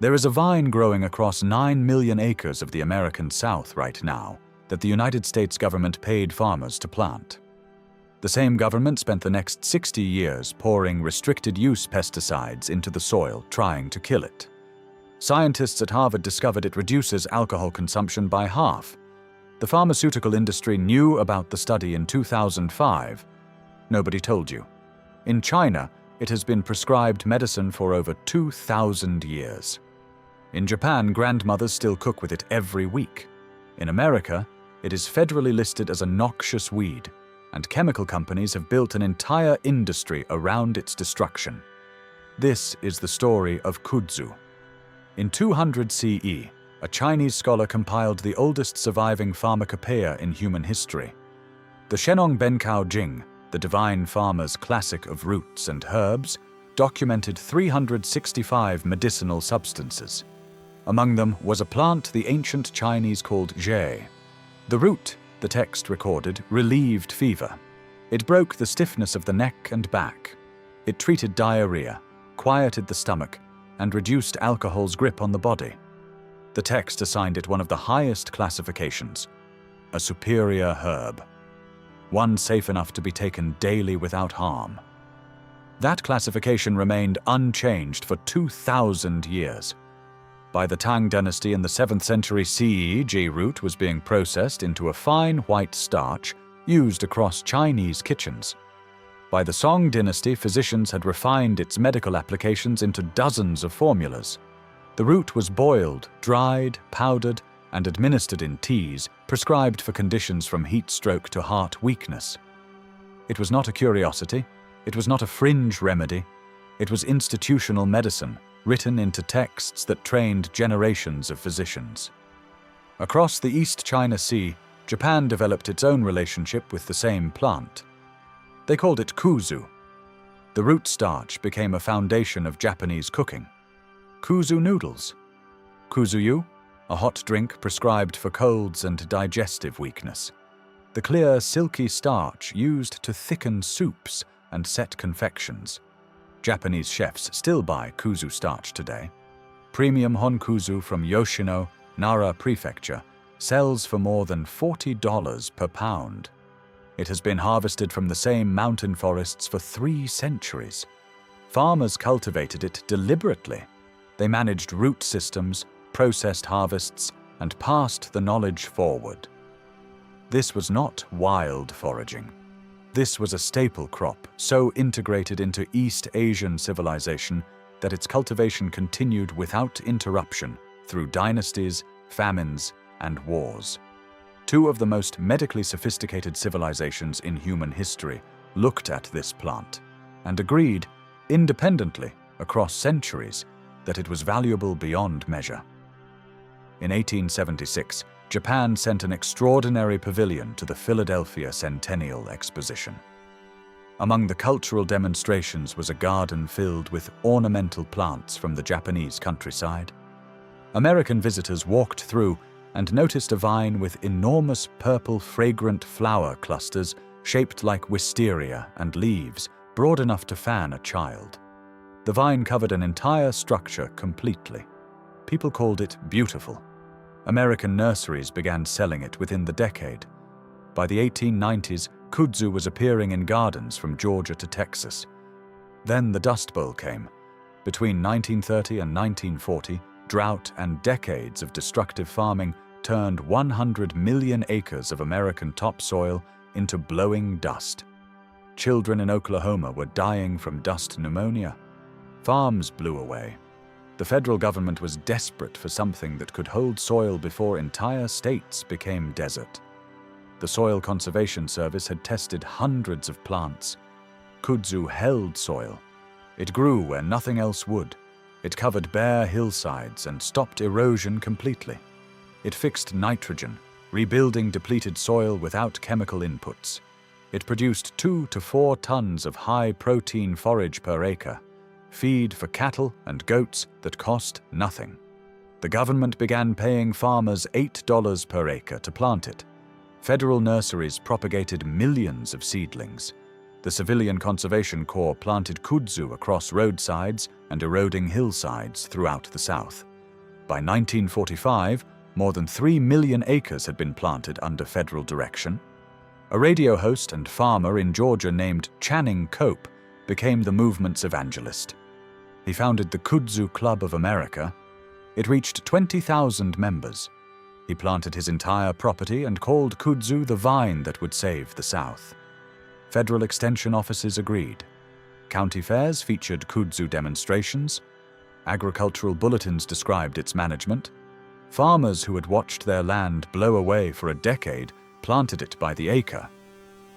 There is a vine growing across 9 million acres of the American South right now that the United States government paid farmers to plant. The same government spent the next 60 years pouring restricted-use pesticides into the soil, trying to kill it. Scientists at Harvard discovered it reduces alcohol consumption by half. The pharmaceutical industry knew about the study in 2005. Nobody told you. In China, it has been prescribed medicine for over 2,000 years. In Japan, grandmothers still cook with it every week. In America, it is federally listed as a noxious weed, and chemical companies have built an entire industry around its destruction. This is the story of Kudzu. In 200 CE, a Chinese scholar compiled the oldest surviving pharmacopoeia in human history. The Shenong Bencao Jing, the divine farmer's classic of roots and herbs, documented 365 medicinal substances. Among them was a plant the ancient Chinese called zhe. The root, the text recorded, relieved fever. It broke the stiffness of the neck and back. It treated diarrhea, quieted the stomach, and reduced alcohol's grip on the body. The text assigned it one of the highest classifications, a superior herb, one safe enough to be taken daily without harm. That classification remained unchanged for 2,000 years. By the Tang dynasty in the 7th century CE, zhe root was being processed into a fine white starch used across Chinese kitchens. By the Song dynasty, physicians had refined its medical applications into dozens of formulas. The root was boiled, dried, powdered, and administered in teas, prescribed for conditions from heat stroke to heart weakness. It was not a curiosity, it was not a fringe remedy, it was institutional medicine, written into texts that trained generations of physicians. Across the East China Sea, Japan developed its own relationship with the same plant. They called it Kudzu. The root starch became a foundation of Japanese cooking. Kudzu noodles. Kudzu, a hot drink prescribed for colds and digestive weakness. The clear, silky starch used to thicken soups and set confections. Japanese chefs still buy Kudzu starch today. Premium Honkudzu from Yoshino, Nara Prefecture, sells for more than $40 per pound. It has been harvested from the same mountain forests for 3 centuries. Farmers cultivated it deliberately. They managed root systems, processed harvests, and passed the knowledge forward. This was not wild foraging. This was a staple crop, so integrated into East Asian civilization that its cultivation continued without interruption through dynasties, famines, and wars. 2 of the most medically sophisticated civilizations in human history looked at this plant and agreed, independently, across centuries, that it was valuable beyond measure. In 1876, Japan sent an extraordinary pavilion to the Philadelphia Centennial Exposition. Among the cultural demonstrations was a garden filled with ornamental plants from the Japanese countryside. American visitors walked through and noticed a vine with enormous purple fragrant flower clusters shaped like wisteria and leaves broad enough to fan a child. The vine covered an entire structure completely. People called it beautiful. American nurseries began selling it within the decade. By the 1890s, Kudzu was appearing in gardens from Georgia to Texas. Then the Dust Bowl came. Between 1930 and 1940, drought and decades of destructive farming turned 100 million acres of American topsoil into blowing dust. Children in Oklahoma were dying from dust pneumonia. Farms blew away. The federal government was desperate for something that could hold soil before entire states became desert. The Soil Conservation Service had tested hundreds of plants. Kudzu held soil. It grew where nothing else would. It covered bare hillsides and stopped erosion completely. It fixed nitrogen, rebuilding depleted soil without chemical inputs. It produced 2 to 4 tons of high-protein forage per acre, feed for cattle and goats that cost nothing. The government began paying farmers $8 per acre to plant it. Federal nurseries propagated millions of seedlings. The Civilian Conservation Corps planted kudzu across roadsides and eroding hillsides throughout the South. By 1945, more than 3 million acres had been planted under federal direction. A radio host and farmer in Georgia named Channing Cope became the movement's evangelist. He founded the Kudzu Club of America. It reached 20,000 members. He planted his entire property and called Kudzu the vine that would save the South. Federal extension offices agreed. County fairs featured Kudzu demonstrations. Agricultural bulletins described its management. Farmers who had watched their land blow away for a decade planted it by the acre.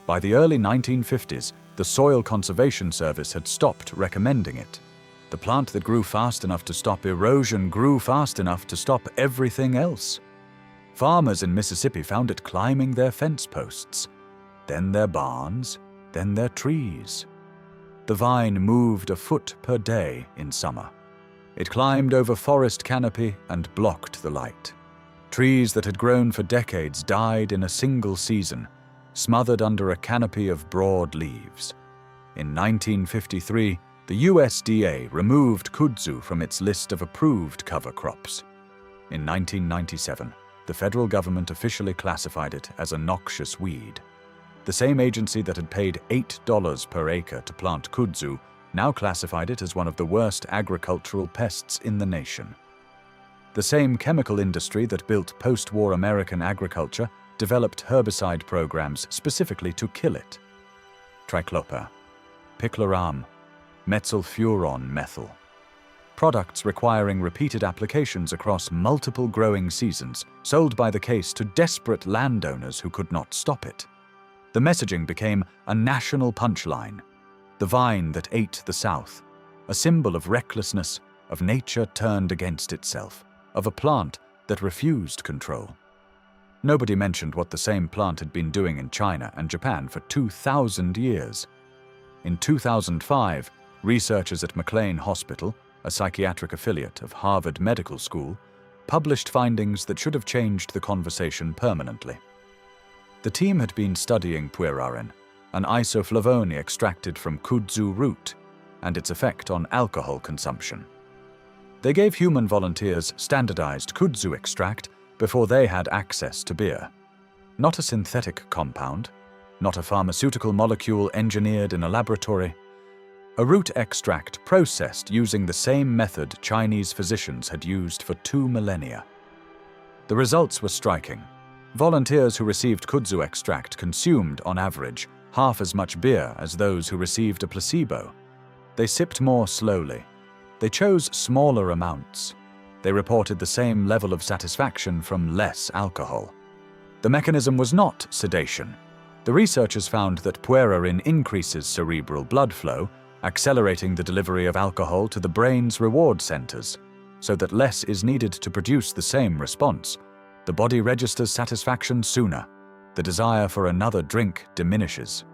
By the early 1950s, the Soil Conservation Service had stopped recommending it. The plant that grew fast enough to stop erosion grew fast enough to stop everything else. Farmers in Mississippi found it climbing their fence posts, then their barns, then their trees. The vine moved a foot per day in summer. It climbed over forest canopy and blocked the light. Trees that had grown for decades died in a single season, smothered under a canopy of broad leaves. In 1953, the USDA removed Kudzu from its list of approved cover crops. In 1997, the federal government officially classified it as a noxious weed. The same agency that had paid $8 per acre to plant Kudzu now classified it as one of the worst agricultural pests in the nation. The same chemical industry that built post-war American agriculture developed herbicide programs specifically to kill it. Triclopa, picloram, methylfuron methyl. Products requiring repeated applications across multiple growing seasons, sold by the case to desperate landowners who could not stop it. The messaging became a national punchline. The vine that ate the South, a symbol of recklessness, of nature turned against itself, of a plant that refused control. Nobody mentioned what the same plant had been doing in China and Japan for 2,000 years. In 2005, researchers at McLean Hospital, a psychiatric affiliate of Harvard Medical School, published findings that should have changed the conversation permanently. The team had been studying puerarin, an isoflavone extracted from kudzu root, and its effect on alcohol consumption. They gave human volunteers standardized kudzu extract before they had access to beer. Not a synthetic compound, not a pharmaceutical molecule engineered in a laboratory. A root extract processed using the same method Chinese physicians had used for 2 millennia. The results were striking. Volunteers who received kudzu extract consumed, on average, half as much beer as those who received a placebo. They sipped more slowly. They chose smaller amounts. They reported the same level of satisfaction from less alcohol. The mechanism was not sedation. The researchers found that puerarin increases cerebral blood flow, accelerating the delivery of alcohol to the brain's reward centers, so that less is needed to produce the same response. The body registers satisfaction sooner. The desire for another drink diminishes.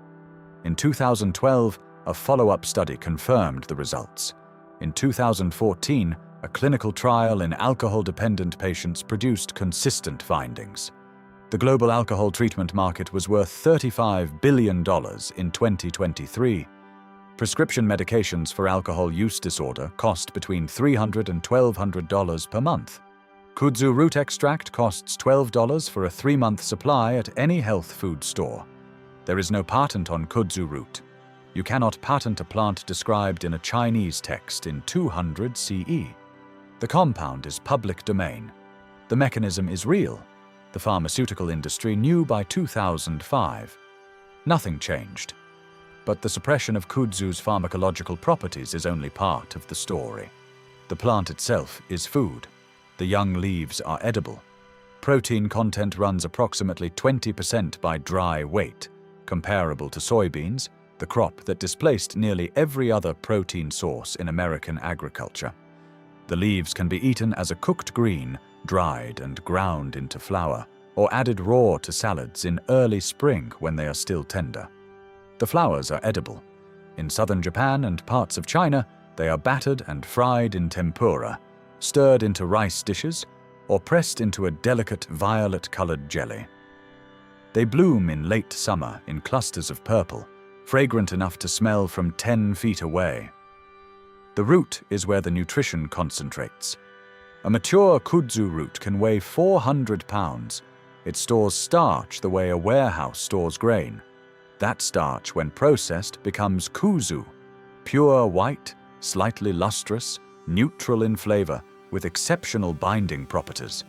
In 2012, a follow-up study confirmed the results. In 2014, a clinical trial in alcohol-dependent patients produced consistent findings. The global alcohol treatment market was worth $35 billion in 2023. Prescription medications for alcohol use disorder cost between $300 and $1,200 per month. Kudzu root extract costs $12 for a 3-month supply at any health food store. There is no patent on kudzu root. You cannot patent a plant described in a Chinese text in 200 CE. The compound is public domain. The mechanism is real. The pharmaceutical industry knew by 2005. Nothing changed. But the suppression of kudzu's pharmacological properties is only part of the story. The plant itself is food. The young leaves are edible. Protein content runs approximately 20% by dry weight, comparable to soybeans, the crop that displaced nearly every other protein source in American agriculture. The leaves can be eaten as a cooked green, dried and ground into flour, or added raw to salads in early spring when they are still tender. The flowers are edible. In southern Japan and parts of China, they are battered and fried in tempura, stirred into rice dishes, or pressed into a delicate violet-colored jelly. They bloom in late summer in clusters of purple, fragrant enough to smell from 10 feet away. The root is where the nutrition concentrates. A mature kudzu root can weigh 400 pounds. It stores starch the way a warehouse stores grain. That starch, when processed, becomes Kudzu, pure white, slightly lustrous, neutral in flavor, with exceptional binding properties.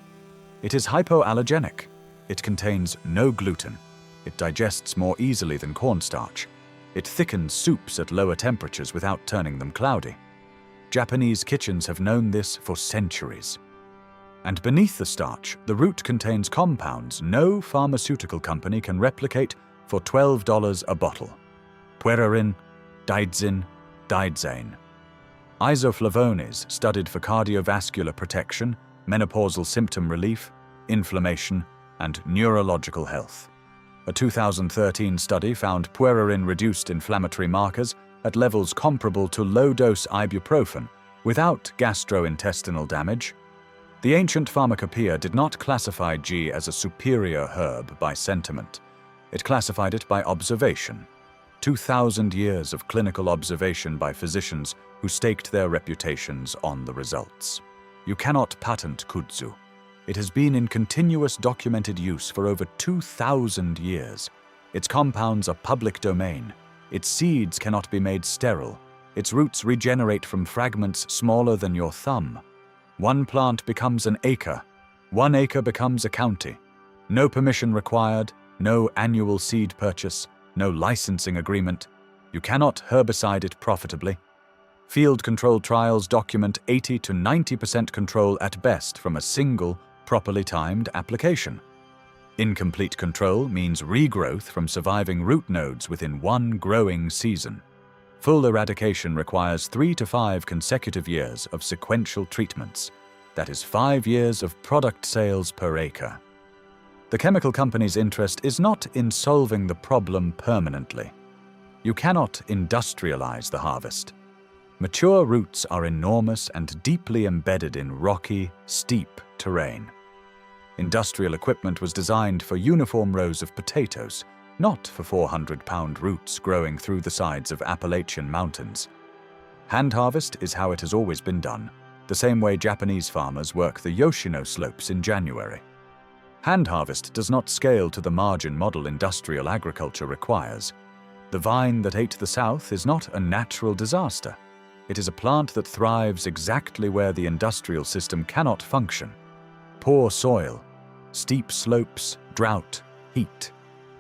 It is hypoallergenic. It contains no gluten. It digests more easily than cornstarch. It thickens soups at lower temperatures without turning them cloudy. Japanese kitchens have known this for centuries. And beneath the starch, the root contains compounds no pharmaceutical company can replicate for $12 a bottle. Puerarin, daidzin, daidzane. Isoflavones studied for cardiovascular protection, menopausal symptom relief, inflammation, and neurological health. A 2013 study found puerarin reduced inflammatory markers at levels comparable to low-dose ibuprofen without gastrointestinal damage. The ancient pharmacopoeia did not classify G as a superior herb by sentiment. It classified it by observation. 2,000 years of clinical observation by physicians who staked their reputations on the results. You cannot patent kudzu. It has been in continuous documented use for over 2,000 years. Its compounds are public domain. Its seeds cannot be made sterile. Its roots regenerate from fragments smaller than your thumb. One plant becomes an acre. 1 acre becomes a county. No permission required, no annual seed purchase, no licensing agreement. You cannot herbicide it profitably. Field control trials document 80 to 90% control at best from a single, properly timed application. Incomplete control means regrowth from surviving root nodes within 1 growing season. Full eradication requires 3 to 5 consecutive years of sequential treatments. That is 5 years of product sales per acre. The chemical company's interest is not in solving the problem permanently. You cannot industrialize the harvest. Mature roots are enormous and deeply embedded in rocky, steep terrain. Industrial equipment was designed for uniform rows of potatoes, not for 400-pound roots growing through the sides of Appalachian mountains. Hand harvest is how it has always been done, the same way Japanese farmers work the Yoshino slopes in January. Hand harvest does not scale to the margin model industrial agriculture requires. The vine that ate the South is not a natural disaster. It is a plant that thrives exactly where the industrial system cannot function. Poor soil, steep slopes, drought, heat.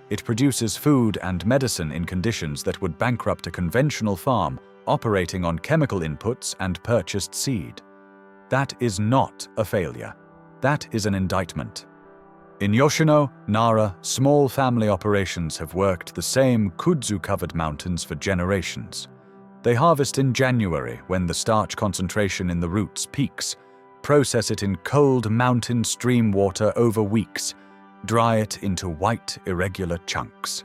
It produces food and medicine in conditions that would bankrupt a conventional farm operating on chemical inputs and purchased seed. That is not a failure. That is an indictment. In Yoshino, Nara, small family operations have worked the same kudzu-covered mountains for generations. They harvest in January when the starch concentration in the roots peaks, process it in cold mountain stream water over weeks, dry it into white, irregular chunks.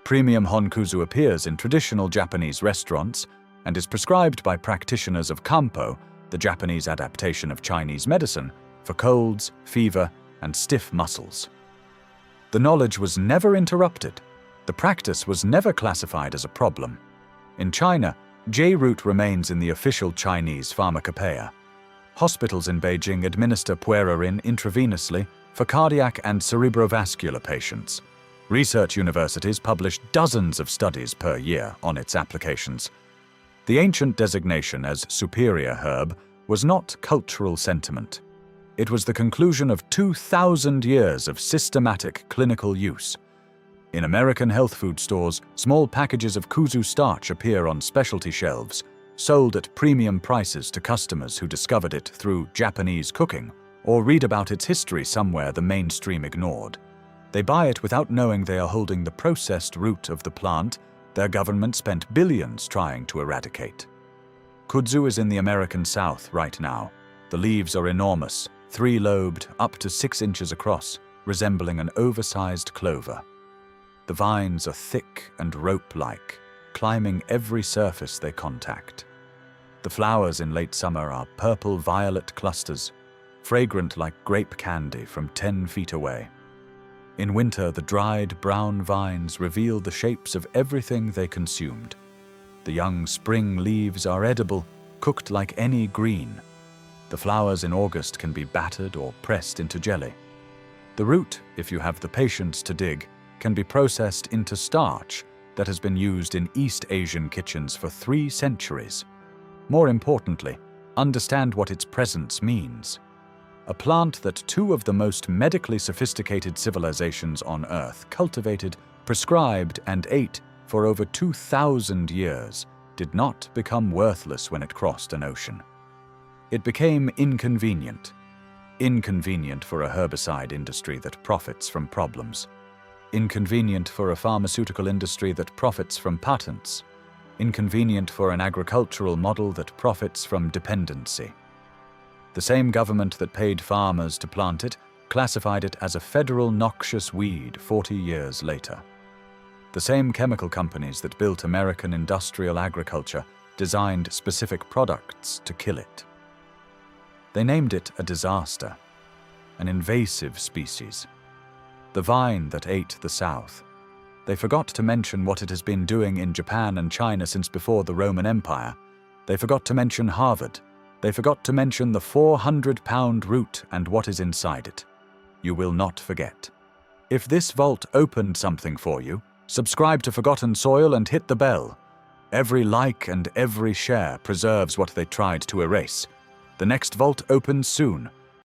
Premium honkuzu appears in traditional Japanese restaurants and is prescribed by practitioners of Kampo, the Japanese adaptation of Chinese medicine, for colds, fever, and stiff muscles. The knowledge was never interrupted. The practice was never classified as a problem. In China, J-root remains in the official Chinese pharmacopoeia. Hospitals in Beijing administer puerarin intravenously for cardiac and cerebrovascular patients. Research universities publish dozens of studies per year on its applications. The ancient designation as superior herb was not cultural sentiment. It was the conclusion of 2,000 years of systematic clinical use. In American health food stores, small packages of kudzu starch appear on specialty shelves, sold at premium prices to customers who discovered it through Japanese cooking or read about its history somewhere the mainstream ignored. They buy it without knowing they are holding the processed root of the plant their government spent billions trying to eradicate. Kudzu is in the American South right now. The leaves are enormous, 3-lobed, up to 6 inches across, resembling an oversized clover. The vines are thick and rope-like, climbing every surface they contact. The flowers in late summer are purple-violet clusters, fragrant like grape candy from 10 feet away. In winter, the dried brown vines reveal the shapes of everything they consumed. The young spring leaves are edible, cooked like any green. The flowers in August can be battered or pressed into jelly. The root, if you have the patience to dig, can be processed into starch that has been used in East Asian kitchens for 3 centuries. More importantly, understand what its presence means. A plant that 2 of the most medically sophisticated civilizations on Earth cultivated, prescribed, and ate for over 2,000 years did not become worthless when it crossed an ocean. It became inconvenient. Inconvenient for a herbicide industry that profits from problems. Inconvenient for a pharmaceutical industry that profits from patents. Inconvenient for an agricultural model that profits from dependency. The same government that paid farmers to plant it classified it as a federal noxious weed 40 years later. The same chemical companies that built American industrial agriculture designed specific products to kill it. They named it a disaster, an invasive species, the vine that ate the South. They forgot to mention what it has been doing in Japan and China since before the Roman Empire. They forgot to mention Harvard. They forgot to mention the 400-pound root and what is inside it. You will not forget. If this vault opened something for you, subscribe to Forgotten Soil and hit the bell. Every like and every share preserves what they tried to erase. The next vault opens soon.